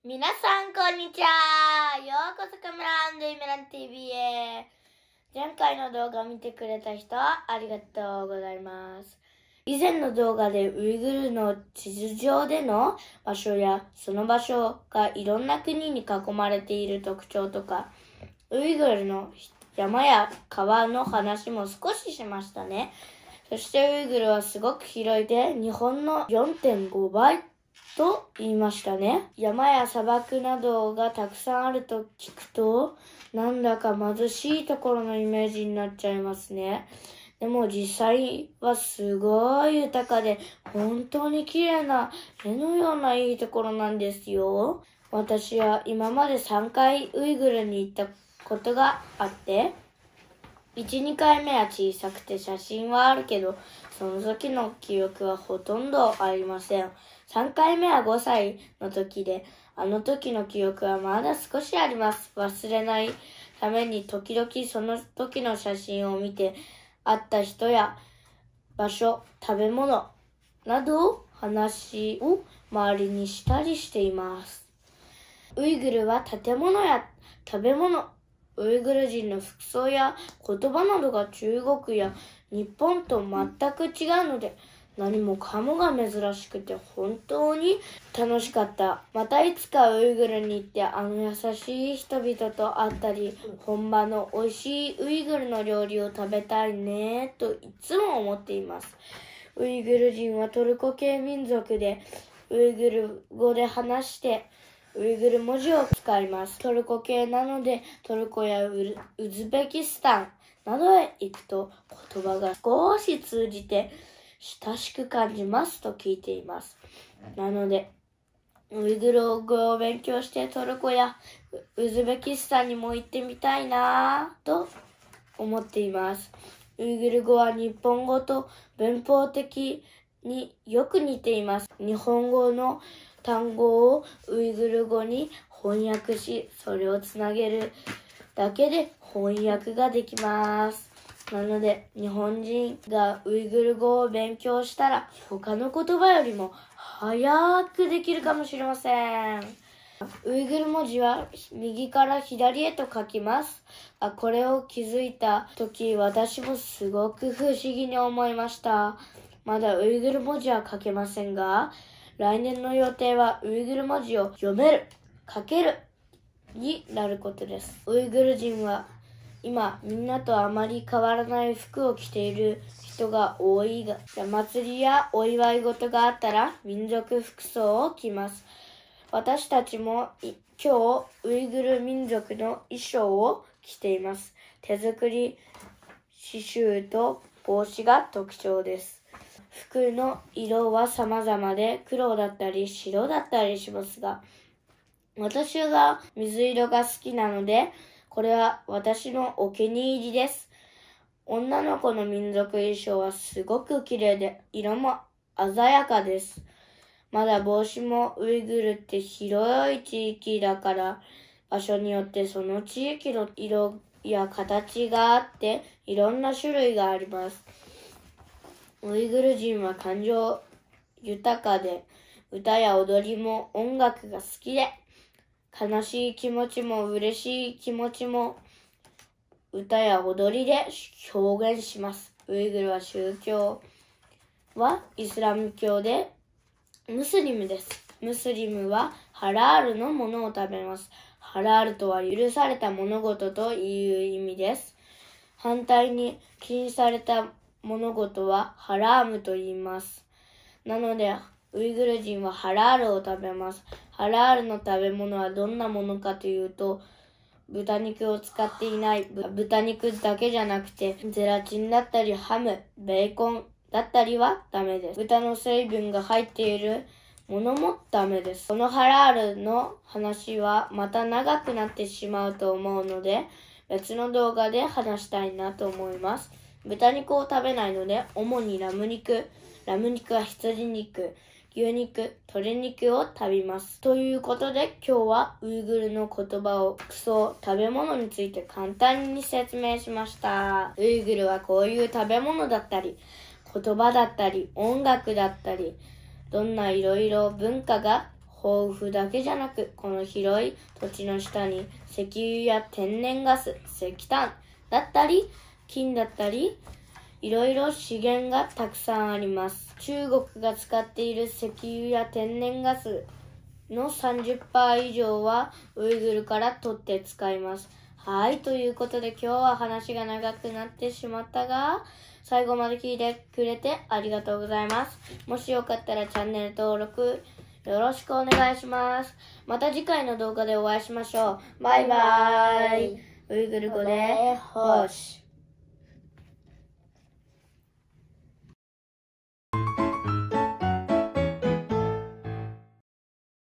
皆さんこんにちは。ようこそカメラ&イメラン TV へ。前回の動画を見てくれた人ありがとうございます。以前の動画でウイグルの地図上での場所やその場所がいろんな国に囲まれている特徴とか、ウイグルの山や川の話も少ししましたね。そしてウイグルはすごく広いで日本の 4.5 倍と言いましたね。山や砂漠などがたくさんあると聞くと、なんだか貧しいところのイメージになっちゃいますね。でも実際はすごい豊かで、本当に綺麗な絵のようないいところなんですよ。私は今まで3回ウイグルに行ったことがあって、1、2回目は小さくて写真はあるけど、その時の記憶はほとんどありません。3回目は5歳の時で、あの時の記憶はまだ少しあります。忘れないために時々その時の写真を見て、会った人や場所、食べ物など話を周りにしたりしています。ウイグルは建物や食べ物、ウイグル人の服装や言葉などが中国や日本と全く違うので、何もかもが珍しくて本当に楽しかった。またいつかウイグルに行ってあの優しい人々と会ったり、本場の美味しいウイグルの料理を食べたいねといつも思っています。ウイグル人はトルコ系民族で、ウイグル語で話してウイグル文字を使います。トルコ系なので、トルコやウズベキスタンなどへ行くと言葉が少し通じて親しく感じますと聞いています。なので、ウイグル語を勉強してトルコやウズベキスタンにも行ってみたいなぁと思っています。ウイグル語は日本語と文法的によく似ています。日本語の単語をウイグル語に翻訳し、それをつなげるだけで翻訳ができます。なので、日本人がウイグル語を勉強したら、他の言葉よりも早くできるかもしれません。ウイグル文字は右から左へと書きます。これを気づいた時、私もすごく不思議に思いました。まだウイグル文字は書けませんが、来年の予定はウイグル文字を読める、書けるになることです。ウイグル人は今みんなとあまり変わらない服を着ている人が多いが、祭りやお祝い事があったら民族服装を着ます。私たちも今日ウイグル民族の衣装を着ています。手作り刺繍と帽子が特徴です。服の色は様々で黒だったり白だったりしますが、私が水色が好きなので、これは私のお気に入りです。女の子の民族衣装はすごく綺麗で、色も鮮やかです。まだ帽子もウイグルって広い地域だから、場所によってその地域の色や形があって、いろんな種類があります。ウイグル人は感情豊かで、歌や踊りも音楽が好きで、悲しい気持ちも嬉しい気持ちも歌や踊りで表現します。ウイグルは宗教はイスラム教でムスリムです。ムスリムはハラールのものを食べます。ハラールとは許された物事という意味です。反対に禁止された物事はハラームと言います。なので、ウイグル人はハラールを食べます。ハラールの食べ物はどんなものかというと、豚肉を使っていない豚肉だけじゃなくて、ゼラチンだったりハム、ベーコンだったりはダメです。豚の成分が入っているものもダメです。このハラールの話はまた長くなってしまうと思うので、別の動画で話したいなと思います。豚肉を食べないので、主にラム肉は羊肉、牛肉、鶏肉を食べます。ということで、今日はウイグルの言葉を服装、食べ物について簡単に説明しました。ウイグルはこういう食べ物だったり、言葉だったり、音楽だったり、どんないろいろ文化が豊富だけじゃなく、この広い土地の下に石油や天然ガス、石炭だったり、金だったり、いろいろ資源がたくさんあります。中国が使っている石油や天然ガスの 30% 以上はウイグルから取って使います。はい、ということで今日は話が長くなってしまったが、最後まで聞いてくれてありがとうございます。もしよかったらチャンネル登録よろしくお願いします。また次回の動画でお会いしましょう。バイバーイ。ウイグル語でホーシ。